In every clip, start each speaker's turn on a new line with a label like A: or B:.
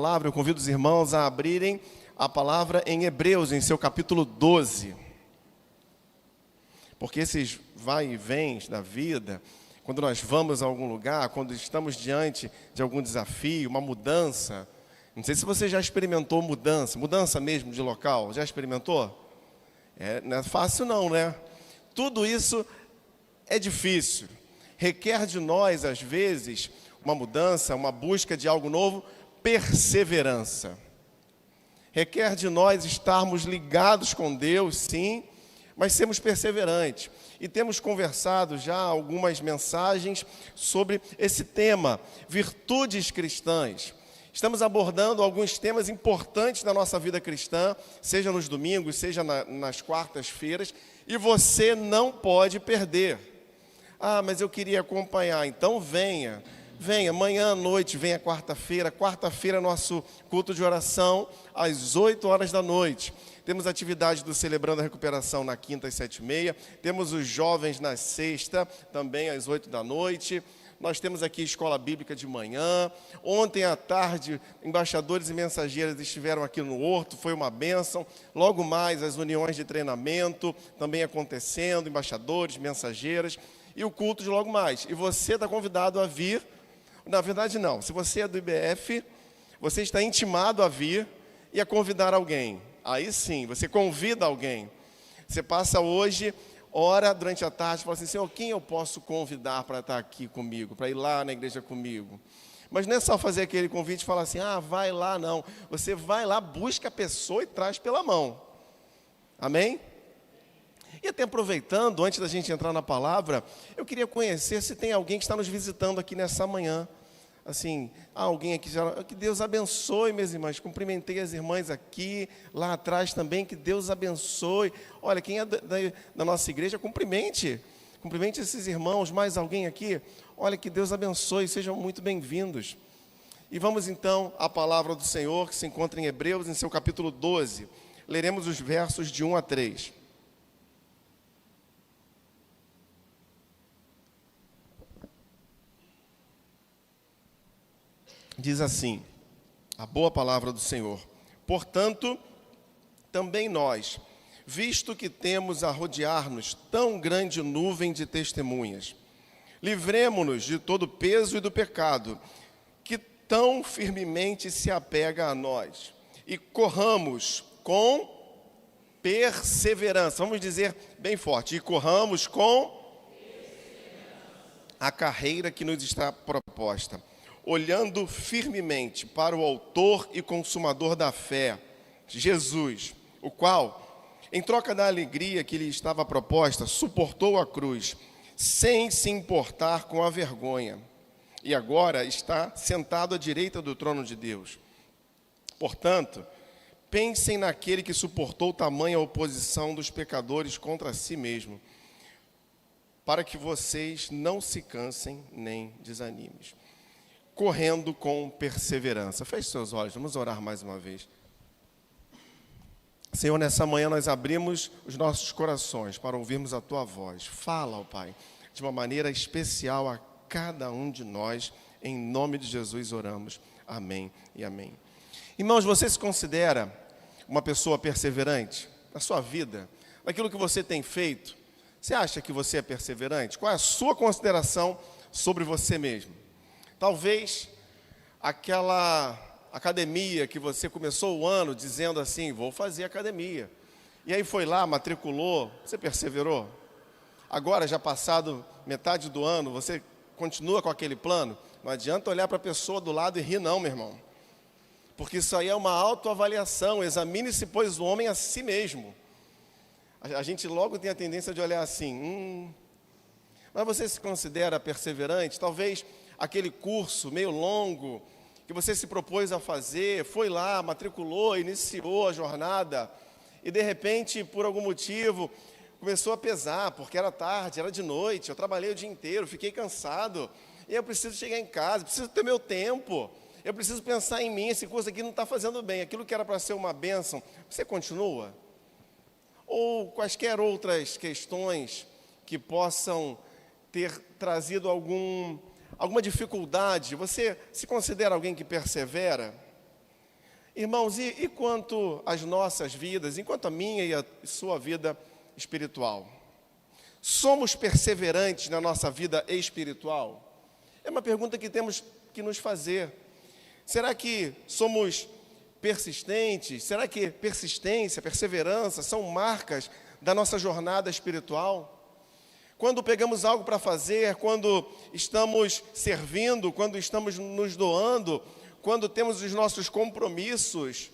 A: Palavra, eu convido os irmãos a abrirem a palavra em Hebreus, em seu capítulo 12. Porque esses vai e vens da vida, quando nós vamos a algum lugar, quando estamos diante de algum desafio, uma mudança, não sei se você já experimentou mudança mesmo de local, já experimentou? Não é fácil não, né? Tudo isso é difícil, requer de nós, às vezes, uma mudança, uma busca de algo novo, perseverança. Requer de nós estarmos ligados com Deus, sim, mas sermos perseverantes. E temos conversado já algumas mensagens sobre esse tema, virtudes cristãs. Estamos abordando alguns temas importantes da nossa vida cristã, seja nos domingos, seja nas quartas-feiras, e você não pode perder. Ah, mas eu queria acompanhar, então venha, amanhã à noite, venha quarta-feira nosso culto de oração, às 8 horas da noite. Temos atividade do Celebrando a Recuperação na quinta às 7h30, temos os jovens na sexta, também às 8 da noite. Nós temos aqui escola bíblica de manhã. Ontem à tarde, embaixadores e mensageiras estiveram aqui no Horto, foi uma bênção. Logo mais, as uniões de treinamento também acontecendo, embaixadores, mensageiras. E o culto de logo mais. E você está convidado a vir. Na verdade, não. Se você é do IBF, você está intimado a vir e a convidar alguém. Aí sim, você convida alguém. Você passa hoje, ora durante a tarde, fala assim, Senhor, quem eu posso convidar para estar aqui comigo, para ir lá na igreja comigo? Mas não é só fazer aquele convite e falar assim, vai lá, não. Você vai lá, busca a pessoa e traz pela mão. Amém? E até aproveitando, antes da gente entrar na palavra, eu queria conhecer se tem alguém que está nos visitando aqui nessa manhã. Assim, alguém aqui, que Deus abençoe, minhas irmãs. Cumprimentei as irmãs aqui, lá atrás também, que Deus abençoe. Olha, quem é da nossa igreja, cumprimente esses irmãos. Mais alguém aqui? Olha, que Deus abençoe, sejam muito bem-vindos. E vamos então à palavra do Senhor, que se encontra em Hebreus, em seu capítulo 12. Leremos os versos de 1 a 3. Diz assim, a boa palavra do Senhor. Portanto, também nós, visto que temos a rodear-nos tão grande nuvem de testemunhas, livremo-nos de todo o peso e do pecado, que tão firmemente se apega a nós, e corramos com perseverança. Vamos dizer bem forte, e corramos com a carreira que nos está proposta, olhando firmemente para o autor e consumador da fé, Jesus, o qual, em troca da alegria que lhe estava proposta, suportou a cruz, sem se importar com a vergonha, e agora está sentado à direita do trono de Deus. Portanto, pensem naquele que suportou tamanha oposição dos pecadores contra si mesmo, para que vocês não se cansem nem desanimem. Correndo com perseverança. Feche seus olhos, vamos orar mais uma vez. Senhor, nessa manhã nós abrimos os nossos corações para ouvirmos a Tua voz. Fala, ó Pai, de uma maneira especial a cada um de nós. Em nome de Jesus oramos. Amém e amém. Irmãos, você se considera uma pessoa perseverante na sua vida? Naquilo que você tem feito? Você acha que você é perseverante? Qual é a sua consideração sobre você mesmo? Talvez aquela academia que você começou o ano dizendo assim, vou fazer academia. E aí foi lá, matriculou, você perseverou? Agora, já passado metade do ano, você continua com aquele plano? Não adianta olhar para a pessoa do lado e rir não, meu irmão. Porque isso aí é uma autoavaliação, examine-se, pois, o homem a si mesmo. A gente logo tem a tendência de olhar assim, Mas você se considera perseverante? Talvez aquele curso meio longo que você se propôs a fazer, foi lá, matriculou, iniciou a jornada e de repente, por algum motivo, começou a pesar, porque era tarde, era de noite, eu trabalhei o dia inteiro, fiquei cansado, e eu preciso chegar em casa, preciso ter meu tempo, eu preciso pensar em mim, esse curso aqui não está fazendo bem, aquilo que era para ser uma bênção, você continua? Ou quaisquer outras questões que possam ter trazido alguma dificuldade, você se considera alguém que persevera? Irmãos, e quanto às nossas vidas, enquanto a minha e a sua vida espiritual? Somos perseverantes na nossa vida espiritual? É uma pergunta que temos que nos fazer. Será que somos persistentes? Será que persistência, perseverança são marcas da nossa jornada espiritual? Quando pegamos algo para fazer, quando estamos servindo, quando estamos nos doando, quando temos os nossos compromissos,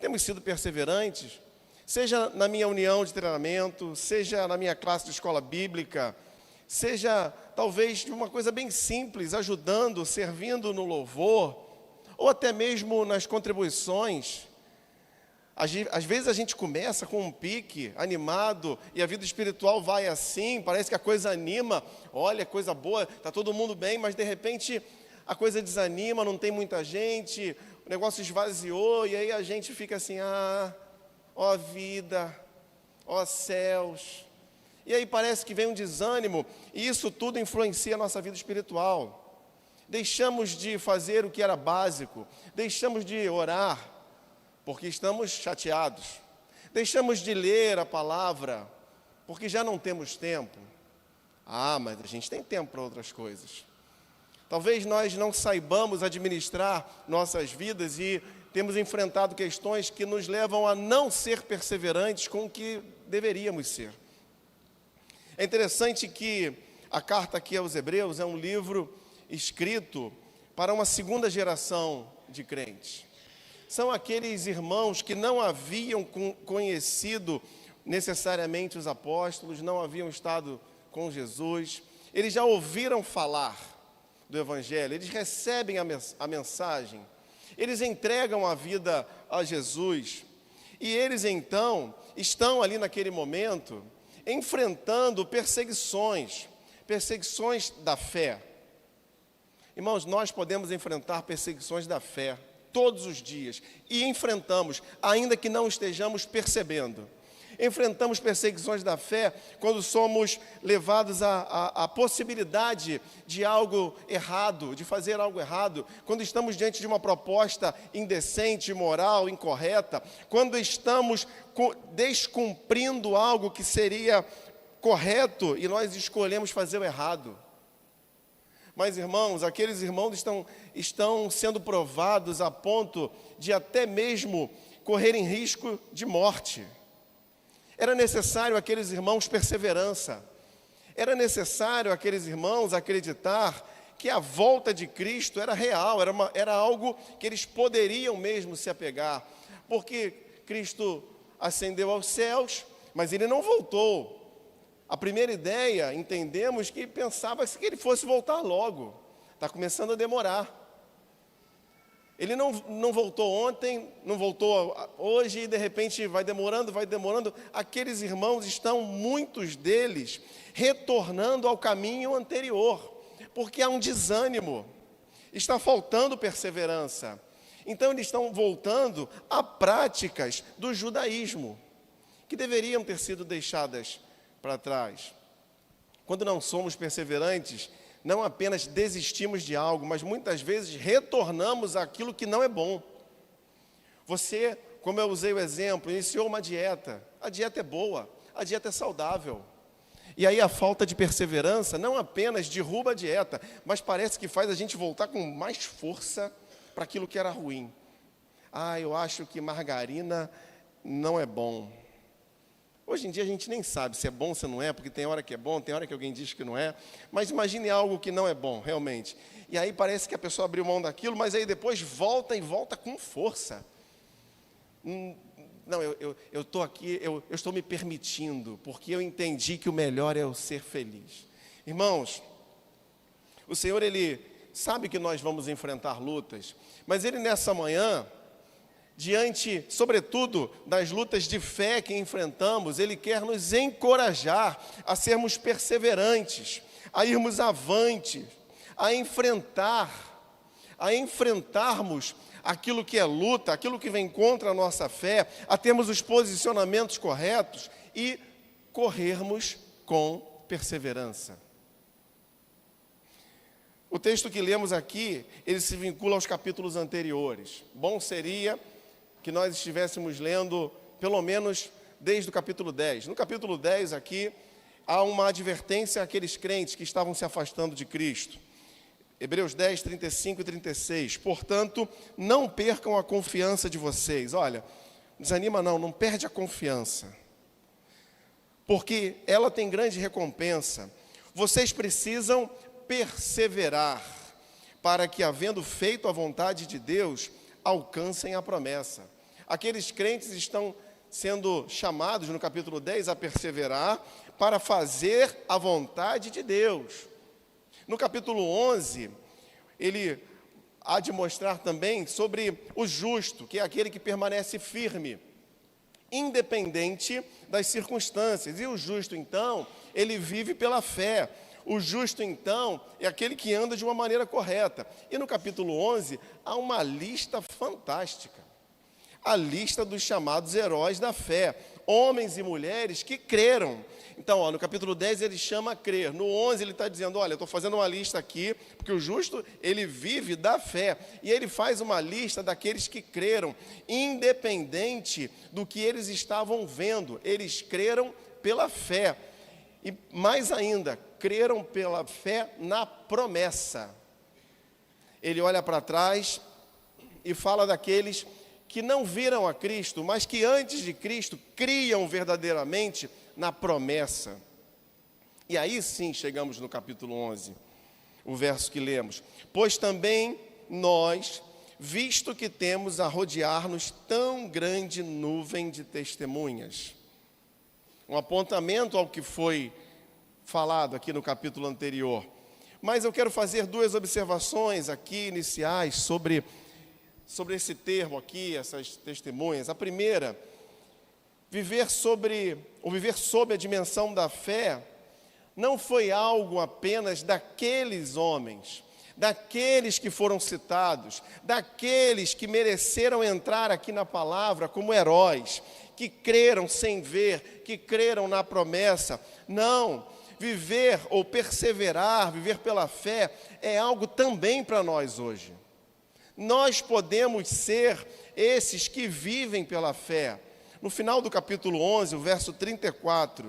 A: temos sido perseverantes? Seja na minha união de treinamento, seja na minha classe de escola bíblica, seja talvez de uma coisa bem simples, ajudando, servindo no louvor, ou até mesmo nas contribuições. Às vezes a gente começa com um pique, animado, e a vida espiritual vai assim, parece que a coisa anima, olha, coisa boa, está todo mundo bem, mas de repente a coisa desanima, não tem muita gente, o negócio esvaziou, e aí a gente fica assim, ó vida, ó céus. E aí parece que vem um desânimo, e isso tudo influencia a nossa vida espiritual. Deixamos de fazer o que era básico, deixamos de orar, porque estamos chateados. Deixamos de ler a palavra, porque já não temos tempo. Mas a gente tem tempo para outras coisas. Talvez nós não saibamos administrar nossas vidas e temos enfrentado questões que nos levam a não ser perseverantes com o que deveríamos ser. É interessante que a carta aqui aos Hebreus é um livro escrito para uma segunda geração de crentes. São aqueles irmãos que não haviam conhecido necessariamente os apóstolos, não haviam estado com Jesus. Eles já ouviram falar do Evangelho, eles recebem a mensagem, eles entregam a vida a Jesus. E eles então estão ali naquele momento enfrentando perseguições da fé. Irmãos, nós podemos enfrentar perseguições da fé todos os dias, e enfrentamos, ainda que não estejamos percebendo. Enfrentamos perseguições da fé quando somos levados à possibilidade de algo errado, de fazer algo errado, quando estamos diante de uma proposta indecente, imoral, incorreta, quando estamos descumprindo algo que seria correto e nós escolhemos fazer o errado. Mas, irmãos, aqueles irmãos estão sendo provados a ponto de até mesmo correrem risco de morte. Era necessário àqueles irmãos perseverança. Era necessário àqueles irmãos acreditar que a volta de Cristo era real, era algo que eles poderiam mesmo se apegar. Porque Cristo ascendeu aos céus, mas Ele não voltou. A primeira ideia, entendemos que pensava que ele fosse voltar logo. Está começando a demorar. Ele não voltou ontem, não voltou hoje, e de repente vai demorando. Aqueles irmãos estão, muitos deles, retornando ao caminho anterior, porque há um desânimo, está faltando perseverança. Então eles estão voltando a práticas do judaísmo, que deveriam ter sido deixadas para trás. Quando não somos perseverantes, não apenas desistimos de algo, mas muitas vezes retornamos àquilo que não é bom. Você, como eu usei o exemplo, iniciou uma dieta. A dieta é boa, a dieta é saudável. E aí a falta de perseverança não apenas derruba a dieta, mas parece que faz a gente voltar com mais força para aquilo que era ruim. Eu acho que margarina não é bom. Hoje em dia a gente nem sabe se é bom ou se não é, porque tem hora que é bom, tem hora que alguém diz que não é. Mas imagine algo que não é bom, realmente. E aí parece que a pessoa abriu mão daquilo, mas aí depois volta e volta com força. Não, eu estou aqui, eu estou me permitindo, porque eu entendi que o melhor é eu ser feliz. Irmãos, o Senhor, Ele sabe que nós vamos enfrentar lutas, mas Ele nessa manhã, diante, sobretudo, das lutas de fé que enfrentamos, Ele quer nos encorajar a sermos perseverantes, a irmos avante, a enfrentarmos aquilo que é luta, aquilo que vem contra a nossa fé, a termos os posicionamentos corretos e corrermos com perseverança. O texto que lemos aqui, ele se vincula aos capítulos anteriores. Bom seria que nós estivéssemos lendo, pelo menos desde o capítulo 10. No capítulo 10 aqui, há uma advertência àqueles crentes que estavam se afastando de Cristo. Hebreus 10, 35 e 36. Portanto, não percam a confiança de vocês. Olha, desanima não perde a confiança, porque ela tem grande recompensa. Vocês precisam perseverar, para que, havendo feito a vontade de Deus, alcancem a promessa. Aqueles crentes estão sendo chamados no capítulo 10 a perseverar para fazer a vontade de Deus. No capítulo 11, ele há de mostrar também sobre o justo, que é aquele que permanece firme, independente das circunstâncias. E o justo, então, ele vive pela fé. O justo, então, é aquele que anda de uma maneira correta. E no capítulo 11, há uma lista fantástica. A lista dos chamados heróis da fé. Homens e mulheres que creram. Então, no capítulo 10 ele chama a crer. No 11 ele está dizendo, olha, eu estou fazendo uma lista aqui, porque o justo, ele vive da fé. E ele faz uma lista daqueles que creram, independente do que eles estavam vendo. Eles creram pela fé. E mais ainda, creram pela fé na promessa. Ele olha para trás e fala daqueles que não viram a Cristo, mas que antes de Cristo criam verdadeiramente na promessa. E aí sim chegamos no capítulo 11, o verso que lemos. Pois também nós, visto que temos a rodear-nos tão grande nuvem de testemunhas. Um apontamento ao que foi falado aqui no capítulo anterior. Mas eu quero fazer duas observações aqui iniciais sobre esse termo aqui, essas testemunhas. A primeira, viver sob a dimensão da fé, não foi algo apenas daqueles homens, daqueles que foram citados, daqueles que mereceram entrar aqui na palavra como heróis, que creram sem ver, que creram na promessa. Não, viver ou perseverar, viver pela fé, é algo também para nós hoje. Nós podemos ser esses que vivem pela fé. No final do capítulo 11, o verso 39,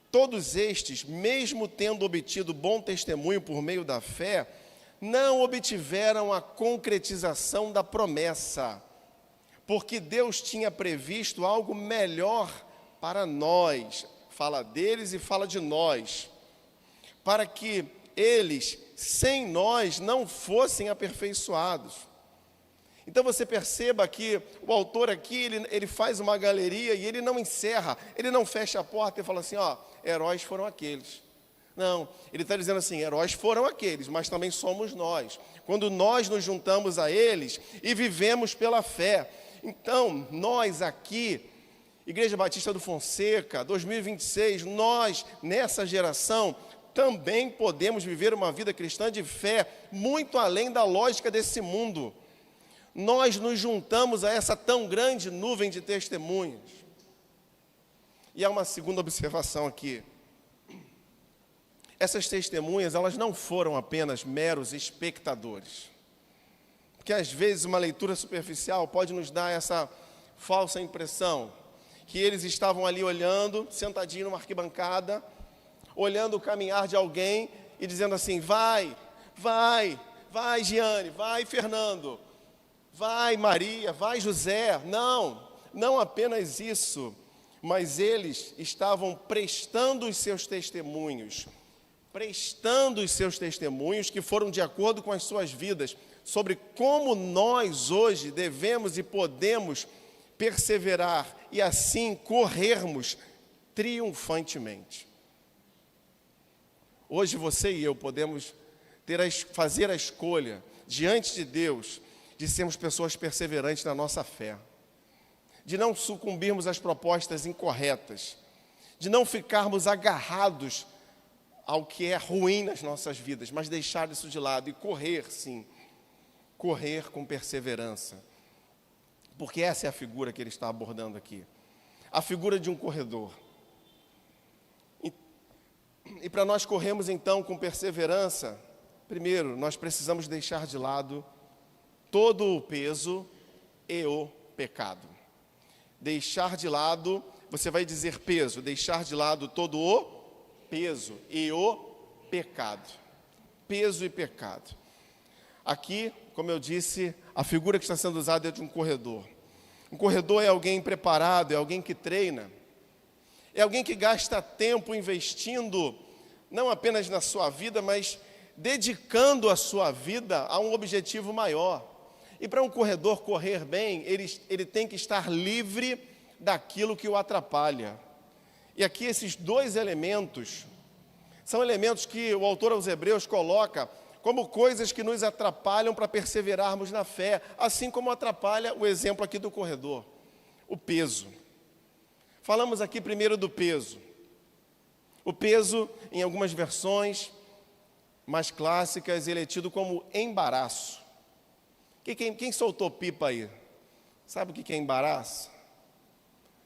A: todos estes, mesmo tendo obtido bom testemunho por meio da fé, não obtiveram a concretização da promessa, porque Deus tinha previsto algo melhor para nós. Fala deles e fala de nós, para que eles, sem nós, não fossem aperfeiçoados. Então você perceba que o autor aqui, ele faz uma galeria e ele não encerra, ele não fecha a porta e fala assim, heróis foram aqueles. Não, ele está dizendo assim, heróis foram aqueles, mas também somos nós. Quando nós nos juntamos a eles e vivemos pela fé. Então, nós aqui, Igreja Batista do Fonseca, 2026, nós, nessa geração, também podemos viver uma vida cristã de fé, muito além da lógica desse mundo. Nós nos juntamos a essa tão grande nuvem de testemunhas. E há uma segunda observação aqui. Essas testemunhas, elas não foram apenas meros espectadores. Porque às vezes uma leitura superficial pode nos dar essa falsa impressão, que eles estavam ali olhando, sentadinho numa arquibancada, olhando o caminhar de alguém e dizendo assim, vai Giane, vai Fernando, vai Maria, vai José. Não apenas isso, mas eles estavam prestando os seus testemunhos que foram de acordo com as suas vidas, sobre como nós hoje devemos e podemos perseverar e assim corrermos triunfantemente. Hoje você e eu podemos fazer a escolha diante de Deus de sermos pessoas perseverantes na nossa fé, de não sucumbirmos às propostas incorretas, de não ficarmos agarrados ao que é ruim nas nossas vidas, mas deixar isso de lado e correr, sim, correr com perseverança, porque essa é a figura que ele está abordando aqui, a figura de um corredor. E para nós corrermos então com perseverança, primeiro, nós precisamos deixar de lado todo o peso e o pecado. Deixar de lado, você vai dizer peso, deixar de lado todo o peso e o pecado. Peso e pecado. Aqui, como eu disse, a figura que está sendo usada é de um corredor. Um corredor é alguém preparado, é alguém que treina. É alguém que gasta tempo investindo, não apenas na sua vida, mas dedicando a sua vida a um objetivo maior. E para um corredor correr bem, ele tem que estar livre daquilo que o atrapalha. E aqui esses dois elementos, são elementos que o autor aos Hebreus coloca como coisas que nos atrapalham para perseverarmos na fé, assim como atrapalha o exemplo aqui do corredor, o peso. Falamos aqui primeiro do peso. O peso, em algumas versões mais clássicas, ele é tido como embaraço. Quem soltou pipa aí? Sabe o que é embaraço?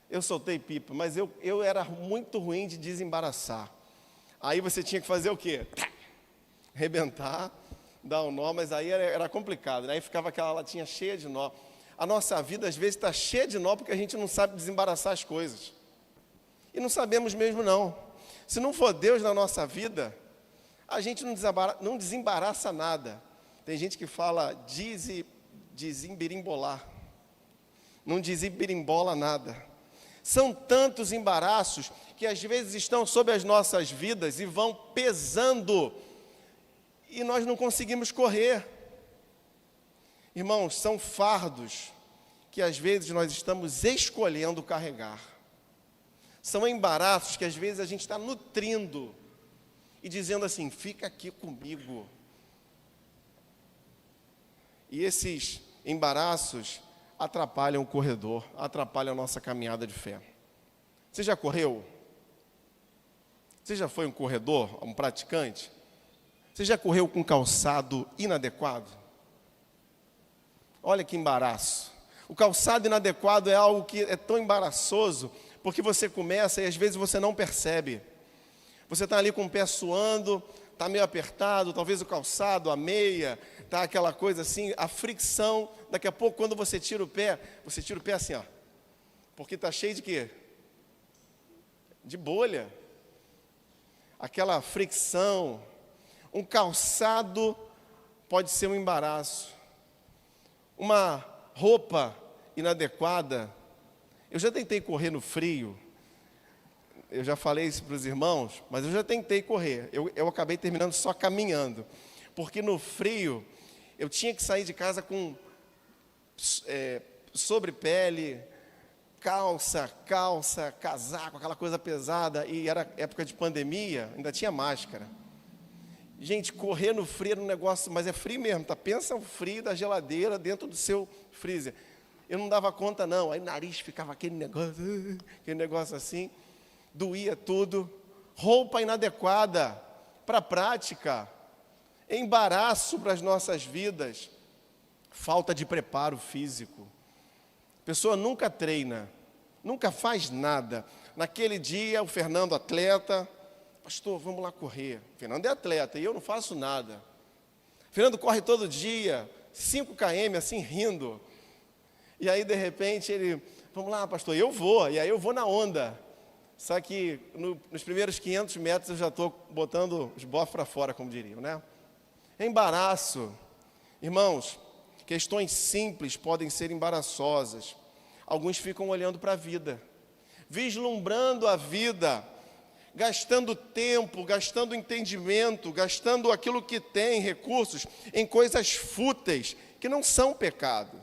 A: Eu soltei pipa, mas eu era muito ruim de desembaraçar. Aí você tinha que fazer o quê? Arrebentar, dar um nó, mas aí era complicado, né? Aí ficava aquela latinha cheia de nó. A nossa vida, às vezes, está cheia de nó porque a gente não sabe desembaraçar as coisas. E não sabemos mesmo, não. Se não for Deus na nossa vida, a gente não desembaraça nada. Tem gente que fala desembirimbolar. Não desembirimbola nada. São tantos embaraços que às vezes estão sobre as nossas vidas e vão pesando e nós não conseguimos correr. Irmãos, são fardos que às vezes nós estamos escolhendo carregar. São embaraços que às vezes a gente está nutrindo e dizendo assim, fica aqui comigo. E esses embaraços atrapalham o corredor, atrapalham a nossa caminhada de fé. Você já correu? Você já foi um corredor, um praticante? Você já correu com calçado inadequado? Olha que embaraço. O calçado inadequado é algo que é tão embaraçoso, porque você começa e às vezes você não percebe. Você está ali com o pé suando, está meio apertado, talvez o calçado, a meia, está aquela coisa assim, a fricção. Daqui a pouco, quando você tira o pé assim, ó, porque está cheio de quê? De bolha. Aquela fricção. Um calçado pode ser um embaraço. Uma roupa inadequada. Eu já tentei correr no frio. Eu já falei isso para os irmãos, mas eu já tentei correr. Eu acabei terminando só caminhando. Porque no frio, eu tinha que sair de casa com sobrepele, calça, casaco, aquela coisa pesada. E era época de pandemia, ainda tinha máscara. Gente, correr no frio era um negócio, mas é frio mesmo, tá? Pensa o frio da geladeira dentro do seu freezer. Eu não dava conta, não. Aí o nariz ficava aquele negócio assim. Doía tudo. Roupa inadequada para a prática. Embaraço para as nossas vidas. Falta de preparo físico. A pessoa nunca treina, nunca faz nada. Naquele dia, o Fernando, atleta, pastor, vamos lá correr. O Fernando é atleta e eu não faço nada. O Fernando corre todo dia, 5 km, assim, rindo. E aí, de repente, ele, vamos lá, pastor, eu vou. E aí eu vou na onda. Só que nos primeiros 500 metros eu já estou botando os bofs para fora, como diriam, né? Embaraço. Irmãos, questões simples podem ser embaraçosas. Alguns ficam olhando para a vida, vislumbrando a vida, gastando tempo, gastando entendimento, gastando aquilo que tem, recursos, em coisas fúteis, que não são pecado.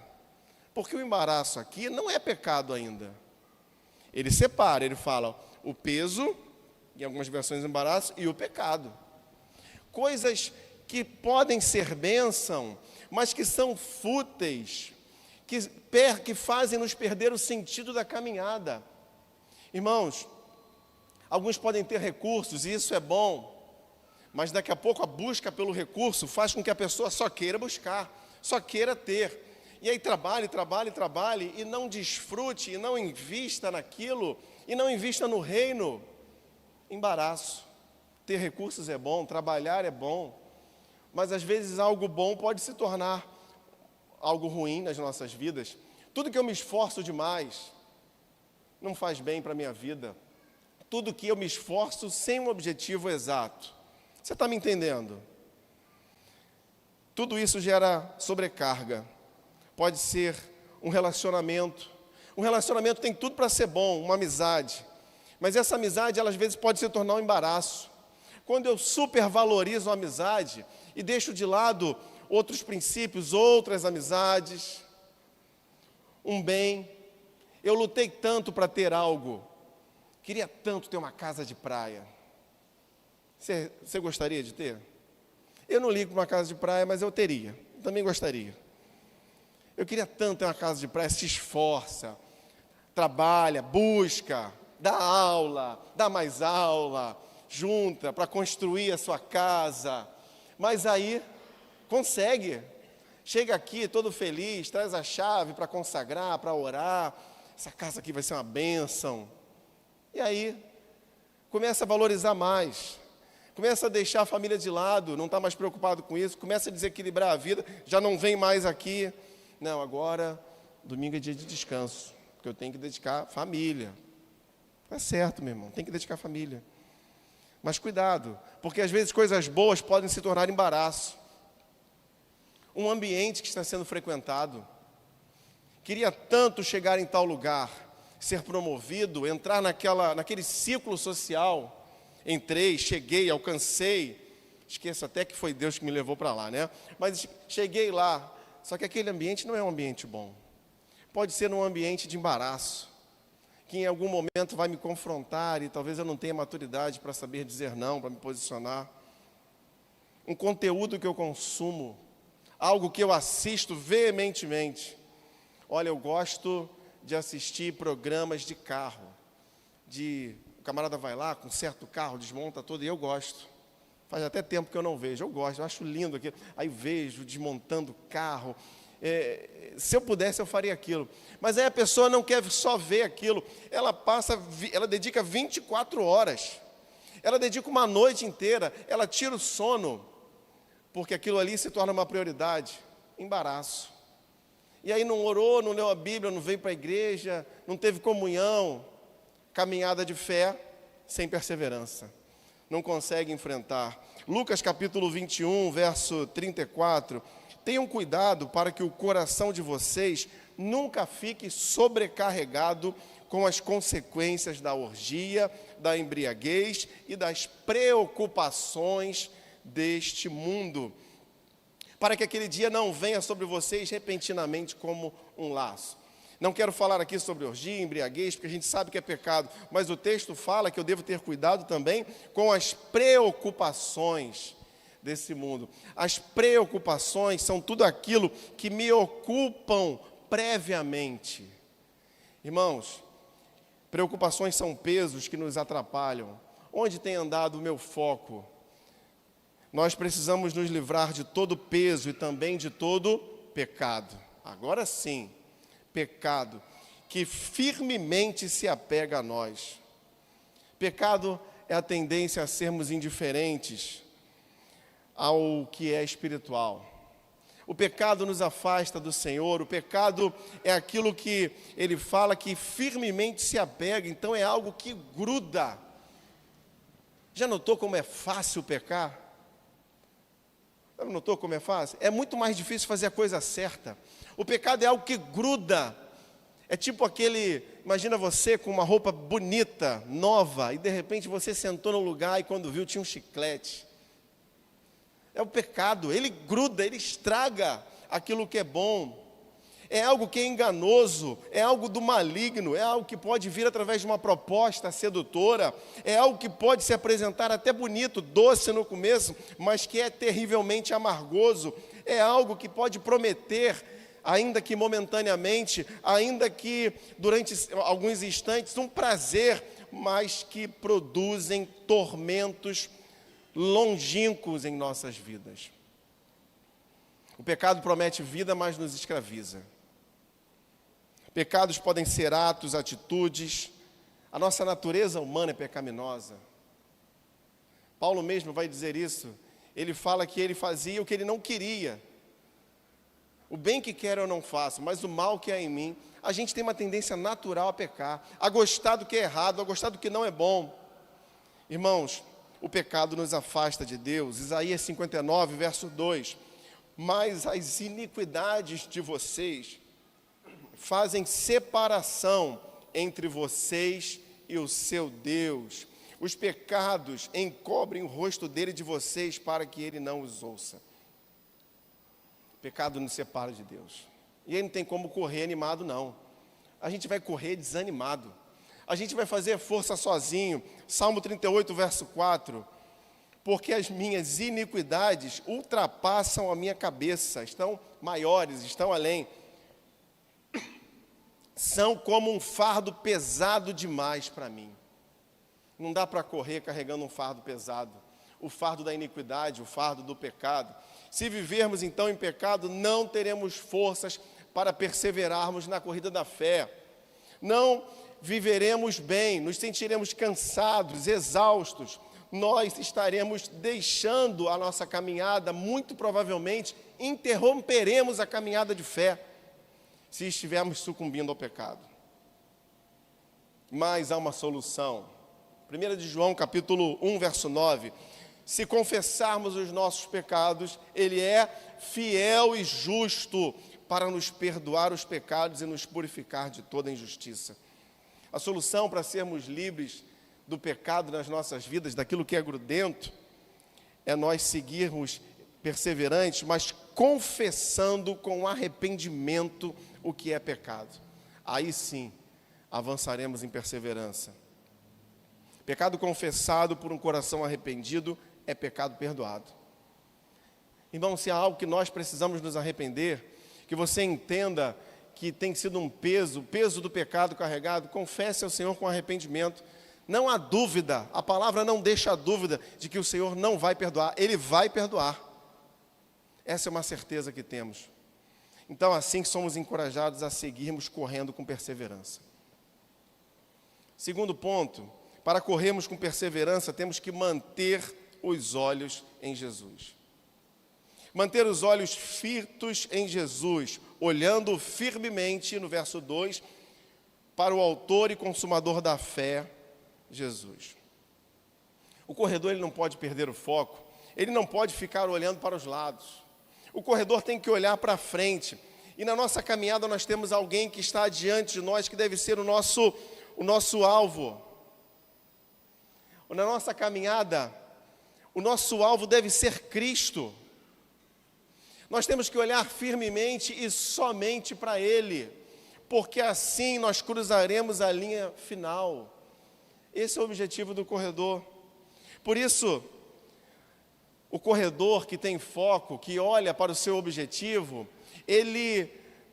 A: Porque o embaraço aqui não é pecado ainda. Ele separa, ele fala o peso, em algumas versões embaraço, e o pecado. Coisas que podem ser bênção, mas que são fúteis, que fazem nos perder o sentido da caminhada. Irmãos, alguns podem ter recursos, e isso é bom, mas daqui a pouco a busca pelo recurso faz com que a pessoa só queira buscar, só queira ter. E aí trabalhe, e não desfrute, e não invista naquilo, e não invista no reino. Embaraço. Ter recursos é bom, trabalhar é bom, mas às vezes algo bom pode se tornar algo ruim nas nossas vidas, tudo que eu me esforço demais não faz bem para a minha vida. Tudo que eu me esforço sem um objetivo exato. Você está me entendendo? Tudo isso gera sobrecarga. Pode ser um relacionamento. Um relacionamento tem tudo para ser bom, uma amizade. Mas essa amizade, ela, às vezes, pode se tornar um embaraço. Quando eu supervalorizo a amizade e deixo de lado outros princípios, outras amizades, um bem. Eu lutei tanto para ter algo. Queria tanto ter uma casa de praia. Você gostaria de ter? Eu não ligo para uma casa de praia, mas eu teria. Também gostaria. Eu queria tanto ter uma casa de praia, se esforça, trabalha, busca, dá aula, dá mais aula, junta para construir a sua casa. Mas aí, consegue. Chega aqui todo feliz, traz a chave para consagrar, para orar. Essa casa aqui vai ser uma bênção. E aí, começa a valorizar mais. Começa a deixar a família de lado, não está mais preocupado com isso. Começa a desequilibrar a vida, já não vem mais aqui. Não, agora, domingo é dia de descanso, porque eu tenho que dedicar a família. Tá certo, meu irmão, tem que dedicar a família. Mas cuidado, porque às vezes coisas boas podem se tornar embaraço. Um ambiente que está sendo frequentado. Queria tanto chegar em tal lugar, ser promovido, entrar naquele ciclo social. Entrei, cheguei, alcancei. Esqueço até que foi Deus que me levou para lá, né? Mas cheguei lá. Só que aquele ambiente não é um ambiente bom. Pode ser um ambiente de embaraço, que em algum momento vai me confrontar e talvez eu não tenha maturidade para saber dizer não, para me posicionar. Um conteúdo que eu consumo, algo que eu assisto veementemente. Olha, eu gosto de assistir programas de carro. O camarada vai lá, conserta o carro, desmonta todo, e eu gosto. Faz até tempo que eu não vejo, eu gosto, eu acho lindo aquilo. Aí vejo, desmontando o carro. Se eu pudesse, eu faria aquilo. Mas aí a pessoa não quer só ver aquilo. Ela dedica 24 horas. Ela dedica uma noite inteira. Ela tira o sono, porque aquilo ali se torna uma prioridade. Embaraço. E aí não orou, não leu a Bíblia, não veio para a igreja, não teve comunhão. Caminhada de fé sem perseverança. Não consegue enfrentar. Lucas capítulo 21, verso 34. Tenham cuidado para que o coração de vocês nunca fique sobrecarregado com as consequências da orgia, da embriaguez e das preocupações deste mundo. Para que aquele dia não venha sobre vocês repentinamente como um laço. Não quero falar aqui sobre orgia, embriaguez, porque a gente sabe que é pecado, mas o texto fala que eu devo ter cuidado também com as preocupações desse mundo. As preocupações são tudo aquilo que me ocupam previamente. Irmãos, preocupações são pesos que nos atrapalham. Onde tem andado o meu foco? Nós precisamos nos livrar de todo peso e também de todo pecado. Agora sim. Pecado que firmemente se apega a nós. Pecado é a tendência a sermos indiferentes ao que é espiritual. O pecado nos afasta do Senhor, o pecado é aquilo que ele fala que firmemente se apega, então é algo que gruda. Já notou como é fácil pecar? Já notou como é fácil? É muito mais difícil fazer a coisa certa. O pecado é algo que gruda. É tipo imagina você com uma roupa bonita, nova, e de repente você sentou no lugar e quando viu tinha um chiclete. É o pecado, ele gruda, ele estraga aquilo que é bom. É algo que é enganoso, é algo do maligno, é algo que pode vir através de uma proposta sedutora, é algo que pode se apresentar até bonito, doce no começo, mas que é terrivelmente amargoso. É algo que pode prometer, ainda que momentaneamente, ainda que durante alguns instantes, um prazer, mas que produzem tormentos longínquos em nossas vidas. O pecado promete vida, mas nos escraviza. Pecados podem ser atos, atitudes. A nossa natureza humana é pecaminosa. Paulo mesmo vai dizer isso. Ele fala que ele fazia o que ele não queria, O bem que quero eu não faço, mas o mal que há em mim. A gente tem uma tendência natural a pecar, a gostar do que é errado, a gostar do que não é bom. Irmãos, o pecado nos afasta de Deus. Isaías 59, verso 2. Mas as iniquidades de vocês fazem separação entre vocês e o seu Deus. Os pecados encobrem o rosto dele de vocês para que ele não os ouça. O pecado nos separa de Deus. E aí não tem como correr animado, não. A gente vai correr desanimado. A gente vai fazer força sozinho. Salmo 38, verso 4. Porque as minhas iniquidades ultrapassam a minha cabeça, estão maiores, estão além. São como um fardo pesado demais para mim. Não dá para correr carregando um fardo pesado. O fardo da iniquidade, o fardo do pecado. Se vivermos então em pecado, não teremos forças para perseverarmos na corrida da fé. Não viveremos bem, nos sentiremos cansados, exaustos. Nós estaremos deixando a nossa caminhada, muito provavelmente interromperemos a caminhada de fé, se estivermos sucumbindo ao pecado. Mas há uma solução. 1 de João, capítulo 1, verso 9. Se confessarmos os nossos pecados, Ele é fiel e justo para nos perdoar os pecados e nos purificar de toda injustiça. A solução para sermos livres do pecado nas nossas vidas, daquilo que é grudento, é nós seguirmos perseverantes, mas confessando com arrependimento o que é pecado. Aí sim, avançaremos em perseverança. Pecado confessado por um coração arrependido é pecado perdoado. Irmão, se há algo que nós precisamos nos arrepender, que você entenda que tem sido um peso, o peso do pecado carregado, confesse ao Senhor com arrependimento. Não há dúvida, a palavra não deixa a dúvida de que o Senhor não vai perdoar, Ele vai perdoar. Essa é uma certeza que temos. Então, assim somos encorajados a seguirmos correndo com perseverança. Segundo ponto, para corrermos com perseverança, temos que manter os olhos em Jesus. Manter os olhos fitos em Jesus, olhando firmemente, no verso 2, para o autor e consumador da fé, Jesus. O corredor ele não pode perder o foco, ele não pode ficar olhando para os lados. O corredor tem que olhar para frente. E na nossa caminhada nós temos alguém que está diante de nós, que deve ser o nosso alvo. Na nossa caminhada, o nosso alvo deve ser Cristo. Nós temos que olhar firmemente e somente para Ele, porque assim nós cruzaremos a linha final. Esse é o objetivo do corredor. Por isso, o corredor que tem foco, que olha para o seu objetivo, ele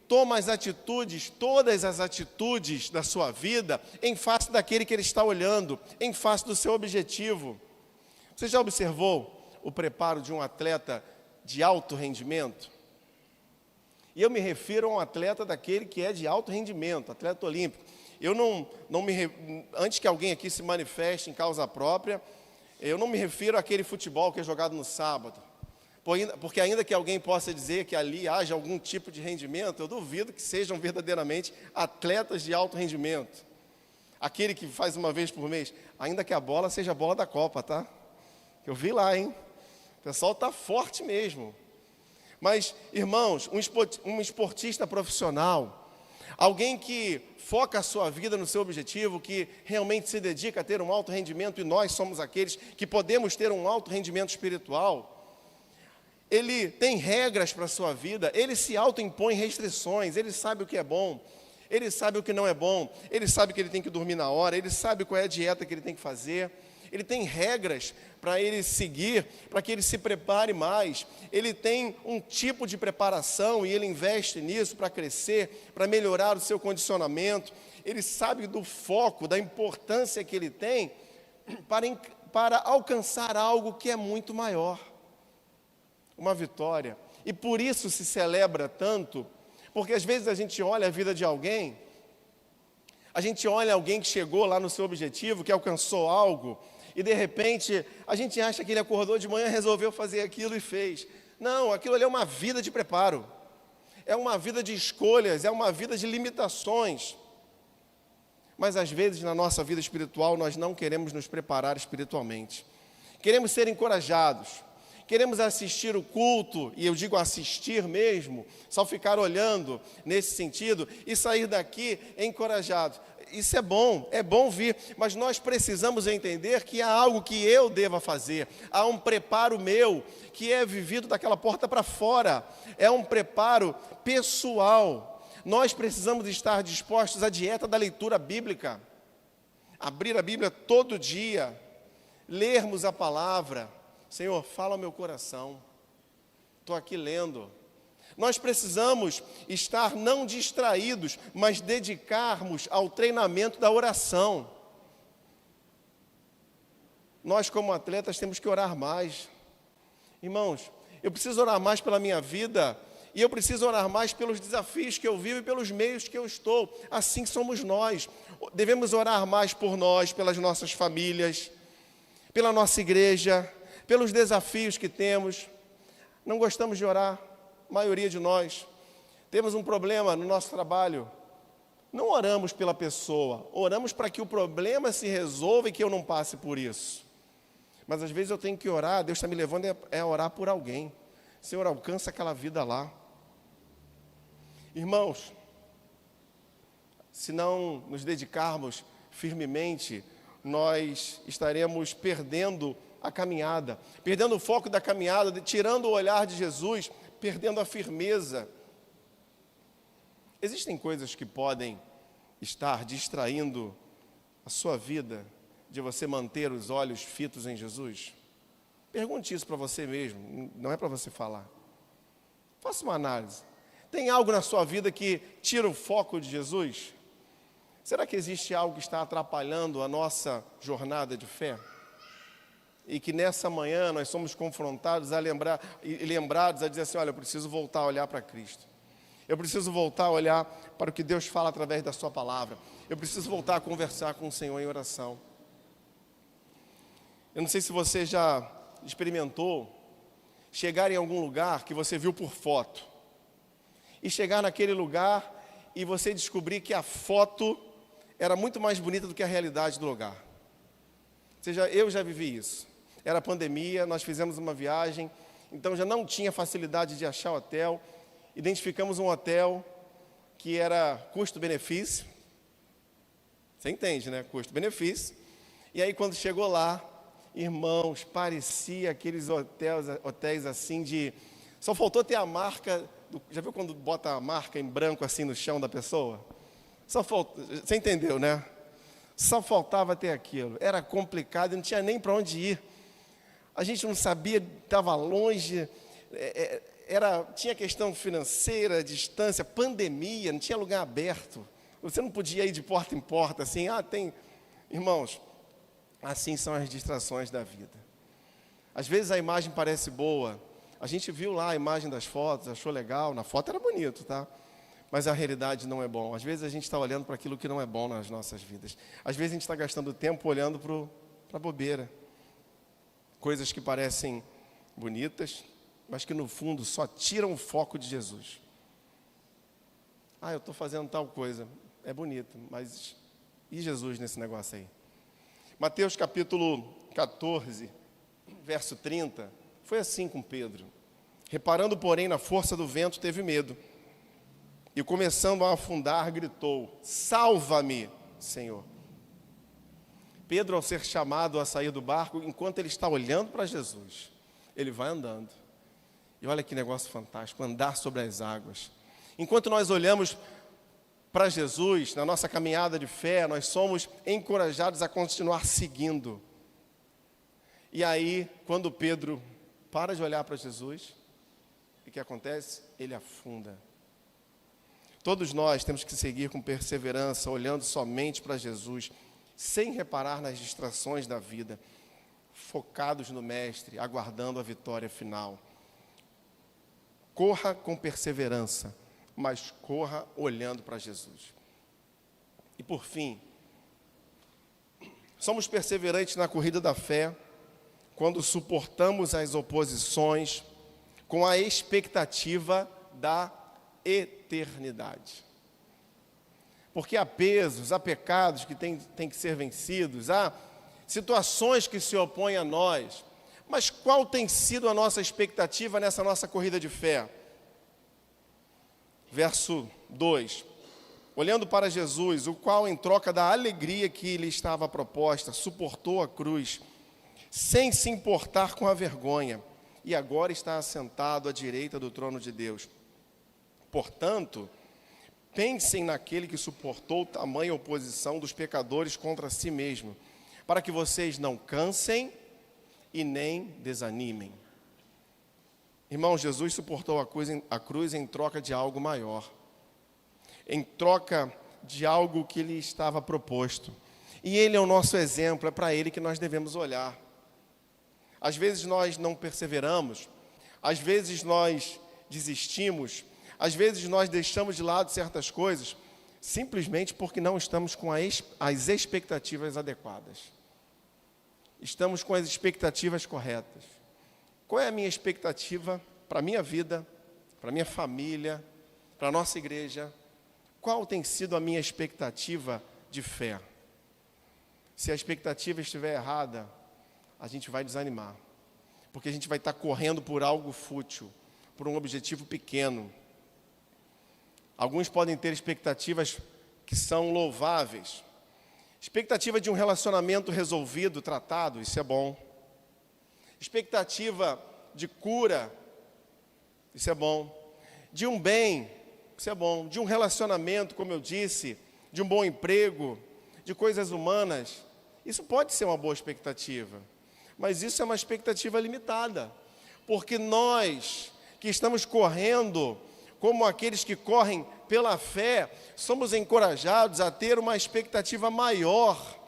A: toma as atitudes, todas as atitudes da sua vida, em face daquele que ele está olhando, em face do seu objetivo. Você já observou o preparo de um atleta de alto rendimento? E eu me refiro a um atleta daquele que é de alto rendimento, atleta olímpico. Eu antes que alguém aqui se manifeste em causa própria, eu não me refiro àquele futebol que é jogado no sábado. Porque ainda que alguém possa dizer que ali haja algum tipo de rendimento, eu duvido que sejam verdadeiramente atletas de alto rendimento. Aquele que faz uma vez por mês, ainda que a bola seja a bola da Copa, tá? Eu vi lá, hein? O pessoal está forte mesmo. Mas, irmãos, um esportista profissional, alguém que foca a sua vida no seu objetivo, que realmente se dedica a ter um alto rendimento, e nós somos aqueles que podemos ter um alto rendimento espiritual, ele tem regras para a sua vida, ele se autoimpõe restrições, ele sabe o que é bom, ele sabe o que não é bom, ele sabe que ele tem que dormir na hora, ele sabe qual é a dieta que ele tem que fazer, ele tem regras para ele seguir, para que ele se prepare mais, ele tem um tipo de preparação e ele investe nisso para crescer, para melhorar o seu condicionamento, ele sabe do foco, da importância que ele tem para alcançar algo que é muito maior, uma vitória. E por isso se celebra tanto, porque às vezes a gente olha a vida de alguém, a gente olha alguém que chegou lá no seu objetivo, que alcançou algo, e de repente a gente acha que ele acordou de manhã, resolveu fazer aquilo e fez. Não, aquilo ali é uma vida de preparo, é uma vida de escolhas, é uma vida de limitações. Mas às vezes na nossa vida espiritual nós não queremos nos preparar espiritualmente. Queremos ser encorajados, queremos assistir o culto, e eu digo assistir mesmo, só ficar olhando nesse sentido e sair daqui encorajados. Isso é bom vir, mas nós precisamos entender que há algo que eu deva fazer, há um preparo meu, que é vivido daquela porta para fora, é um preparo pessoal. Nós precisamos estar dispostos à dieta da leitura bíblica, abrir a Bíblia todo dia, lermos a palavra. Senhor, fala ao meu coração, estou aqui lendo. Nós precisamos estar não distraídos, mas dedicarmos ao treinamento da oração. Nós, como atletas, temos que orar mais. Irmãos, eu preciso orar mais pela minha vida, e eu preciso orar mais pelos desafios que eu vivo e pelos meios que eu estou. Assim somos nós. Devemos orar mais por nós, pelas nossas famílias, pela nossa igreja, pelos desafios que temos. Não gostamos de orar, a maioria de nós. Temos um problema no nosso trabalho. Não oramos pela pessoa, oramos para que o problema se resolva e que eu não passe por isso. Mas às vezes eu tenho que orar, Deus está me levando a orar por alguém. Senhor, alcança aquela vida lá. Irmãos, se não nos dedicarmos firmemente, nós estaremos perdendo a caminhada, perdendo o foco da caminhada, tirando o olhar de Jesus, perdendo a firmeza. Existem coisas que podem estar distraindo a sua vida de você manter os olhos fitos em Jesus? Pergunte isso para você mesmo, não é para você falar. Faça uma análise. Tem algo na sua vida que tira o foco de Jesus? Será que existe algo que está atrapalhando a nossa jornada de fé? E que nessa manhã nós somos confrontados a lembrados a dizer assim, olha, eu preciso voltar a olhar para Cristo. Eu preciso voltar a olhar para o que Deus fala através da sua palavra. Eu preciso voltar a conversar com o Senhor em oração. Eu não sei se você já experimentou chegar em algum lugar que você viu por foto. E chegar naquele lugar e você descobrir que a foto era muito mais bonita do que a realidade do lugar. Eu já vivi isso. Era pandemia, nós fizemos uma viagem, então já não tinha facilidade de achar hotel. Identificamos um hotel que era custo-benefício. Você entende, né? Custo-benefício. E aí quando chegou lá, irmãos, parecia aqueles hotéis assim de... Só faltou ter a marca... Já viu quando bota a marca em branco assim no chão da pessoa? Você entendeu, né? Só faltava ter aquilo. Era complicado, não tinha nem para onde ir. A gente não sabia, estava longe, tinha questão financeira, distância, pandemia, não tinha lugar aberto. Você não podia ir de porta em porta, assim, tem... Irmãos, assim são as distrações da vida. Às vezes a imagem parece boa, a gente viu lá a imagem das fotos, achou legal, na foto era bonito, tá? Mas a realidade não é bom. Às vezes a gente está olhando para aquilo que não é bom nas nossas vidas. Às vezes a gente está gastando tempo olhando para a bobeira. Coisas que parecem bonitas, mas que no fundo só tiram o foco de Jesus. Eu estou fazendo tal coisa, é bonito, mas e Jesus nesse negócio aí? Mateus capítulo 14, verso 30, foi assim com Pedro. Reparando, porém, na força do vento, teve medo. E começando a afundar, gritou, salva-me, Senhor. Pedro, ao ser chamado a sair do barco, enquanto ele está olhando para Jesus, ele vai andando. E olha que negócio fantástico, andar sobre as águas. Enquanto nós olhamos para Jesus, na nossa caminhada de fé, nós somos encorajados a continuar seguindo. E aí, quando Pedro para de olhar para Jesus, o que acontece? Ele afunda. Todos nós temos que seguir com perseverança, olhando somente para Jesus, sem reparar nas distrações da vida, focados no Mestre, aguardando a vitória final. Corra com perseverança, mas corra olhando para Jesus. E por fim, somos perseverantes na corrida da fé, quando suportamos as oposições com a expectativa da eternidade. Porque há pesos, há pecados que têm que ser vencidos, há situações que se opõem a nós. Mas qual tem sido a nossa expectativa nessa nossa corrida de fé? Verso 2. Olhando para Jesus, o qual, em troca da alegria que lhe estava proposta, suportou a cruz, sem se importar com a vergonha, e agora está assentado à direita do trono de Deus. Portanto, pensem naquele que suportou tamanha oposição dos pecadores contra si mesmo, para que vocês não cansem e nem desanimem. Irmão, Jesus suportou a cruz em troca de algo maior, em troca de algo que lhe estava proposto. E Ele é o nosso exemplo, é para Ele que nós devemos olhar. Às vezes nós não perseveramos, às vezes nós desistimos, às vezes nós deixamos de lado certas coisas, simplesmente porque não estamos com as expectativas adequadas. Estamos com as expectativas corretas. Qual é a minha expectativa para a minha vida, para a minha família, para a nossa igreja? Qual tem sido a minha expectativa de fé? Se a expectativa estiver errada, a gente vai desanimar. Porque a gente vai estar correndo por algo fútil, por um objetivo pequeno. Alguns podem ter expectativas que são louváveis. Expectativa de um relacionamento resolvido, tratado, isso é bom. Expectativa de cura, isso é bom. De um bem, isso é bom. De um relacionamento, como eu disse, de um bom emprego, de coisas humanas, isso pode ser uma boa expectativa. Mas isso é uma expectativa limitada. Porque nós que estamos correndo, como aqueles que correm pela fé, somos encorajados a ter uma expectativa maior,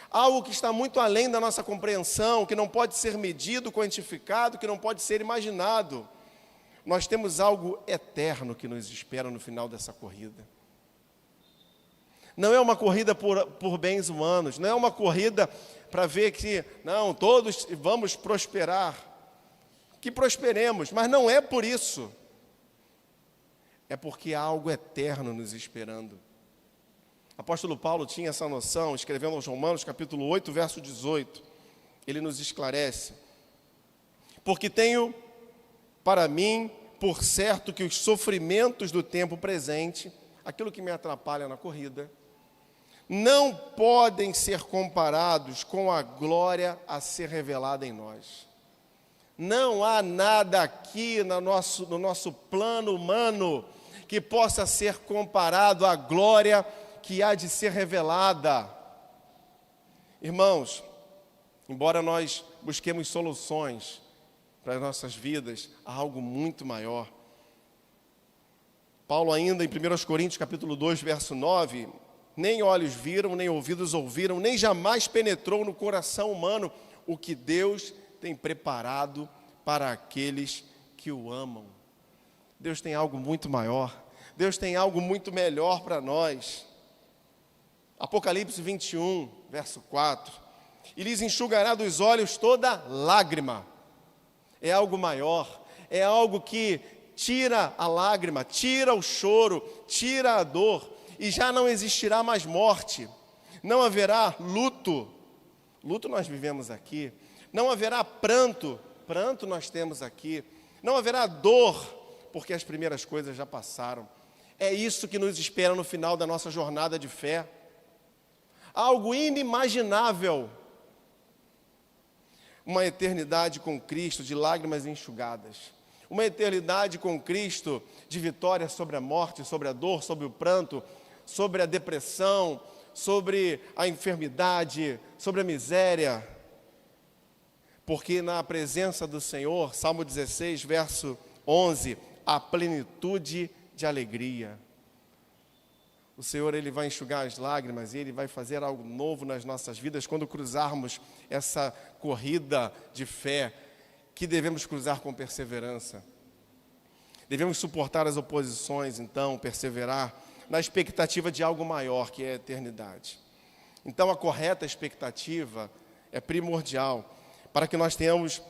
A: algo que está muito além da nossa compreensão, que não pode ser medido, quantificado, que não pode ser imaginado. Nós temos algo eterno que nos espera no final dessa corrida. Não é uma corrida por bens humanos, não é uma corrida para ver que, não, todos vamos prosperar, que prosperemos, mas não é por isso. É porque há algo eterno nos esperando. O apóstolo Paulo tinha essa noção, escrevendo aos Romanos, capítulo 8, verso 18. Ele nos esclarece. Porque tenho para mim, por certo, que os sofrimentos do tempo presente, aquilo que me atrapalha na corrida, não podem ser comparados com a glória a ser revelada em nós. Não há nada aqui no nosso plano humano que possa ser comparado à glória que há de ser revelada. Irmãos, embora nós busquemos soluções para as nossas vidas, há algo muito maior. Paulo ainda em 1 Coríntios capítulo 2, verso 9, nem olhos viram, nem ouvidos ouviram, nem jamais penetrou no coração humano o que Deus tem preparado para aqueles que o amam. Deus tem algo muito maior. Deus tem algo muito melhor para nós. Apocalipse 21, verso 4. E lhes enxugará dos olhos toda lágrima. É algo maior. É algo que tira a lágrima, tira o choro, tira a dor. E já não existirá mais morte. Não haverá luto. Luto nós vivemos aqui. Não haverá pranto. Pranto nós temos aqui. Não haverá dor, porque as primeiras coisas já passaram. É isso que nos espera no final da nossa jornada de fé. Algo inimaginável. Uma eternidade com Cristo de lágrimas enxugadas. Uma eternidade com Cristo de vitória sobre a morte, sobre a dor, sobre o pranto, sobre a depressão, sobre a enfermidade, sobre a miséria. Porque na presença do Senhor, Salmo 16, verso 11, a plenitude de alegria. O Senhor, Ele vai enxugar as lágrimas e Ele vai fazer algo novo nas nossas vidas quando cruzarmos essa corrida de fé que devemos cruzar com perseverança. Devemos suportar as oposições, então, perseverar na expectativa de algo maior, que é a eternidade. Então, a correta expectativa é primordial para que nós tenhamos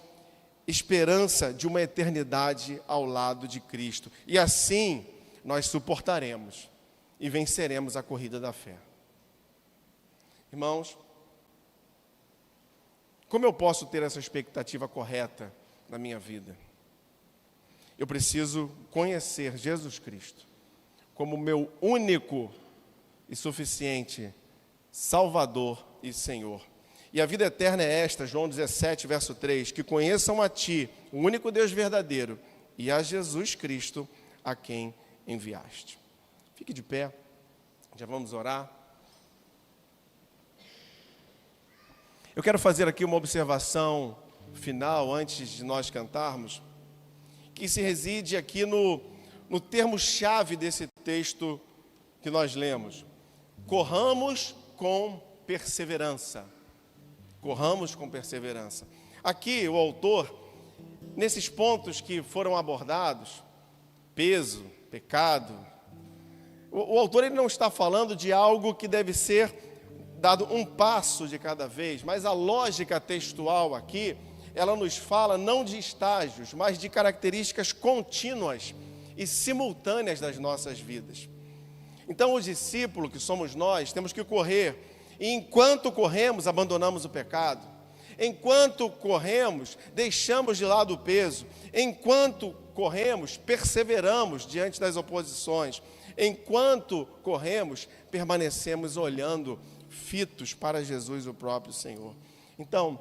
A: esperança de uma eternidade ao lado de Cristo. E assim, nós suportaremos e venceremos a corrida da fé. Irmãos, como eu posso ter essa expectativa correta na minha vida? Eu preciso conhecer Jesus Cristo como meu único e suficiente Salvador e Senhor. E a vida eterna é esta, João 17, verso 3, que conheçam a Ti, o único Deus verdadeiro, e a Jesus Cristo, a quem enviaste. Fique de pé, já vamos orar. Eu quero fazer aqui uma observação final, antes de nós cantarmos, que se reside aqui no termo-chave desse texto que nós lemos. Corramos com perseverança. Corramos com perseverança. Aqui o autor, nesses pontos que foram abordados, peso, pecado, o autor ele não está falando de algo que deve ser dado um passo de cada vez, mas a lógica textual aqui, ela nos fala não de estágios, mas de características contínuas e simultâneas das nossas vidas. Então, o discípulo que somos nós, temos que correr, e enquanto corremos, abandonamos o pecado. Enquanto corremos, deixamos de lado o peso. Enquanto corremos, perseveramos diante das oposições. Enquanto corremos, permanecemos olhando fitos para Jesus, o próprio Senhor. Então,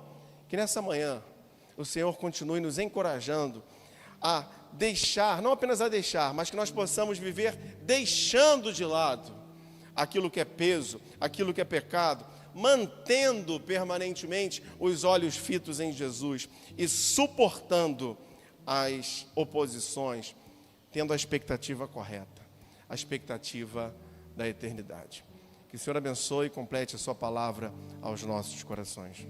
A: que nessa manhã o Senhor continue nos encorajando a deixar, não apenas a deixar, mas que nós possamos viver deixando de lado aquilo que é peso, aquilo que é pecado, mantendo permanentemente os olhos fitos em Jesus e suportando as oposições, tendo a expectativa correta, a expectativa da eternidade. Que o Senhor abençoe e complete a sua palavra aos nossos corações.